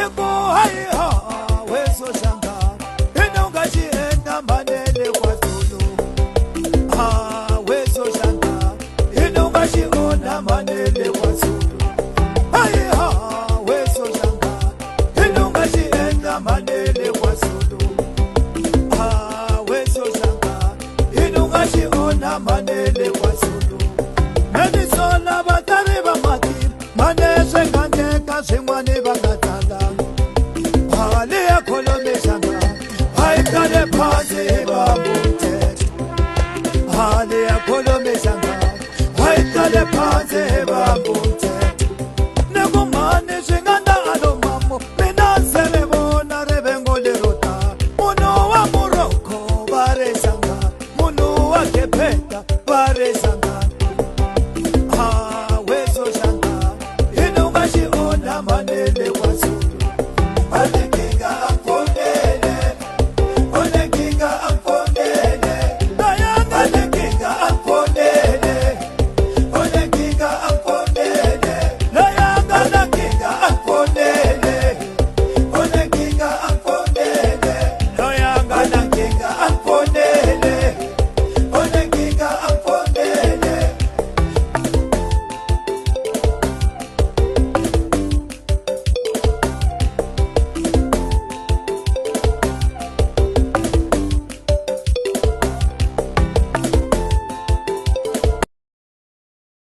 Eko hai ha weso shanga inonga chienda manele kwa Zulu. Ha weso shanga inonga chiona manele kwa Zulu. Hai ha weso shanga inonga chienda manele kwa Zulu. Ha weso shanga inonga chiona manele kwa Zulu. Nani sola batari ba mati manese kanje kasingwani bangatanda. Hale ya kolome shanga haikale pasi babute. Hale ya kolome shanga haikale pasi babute.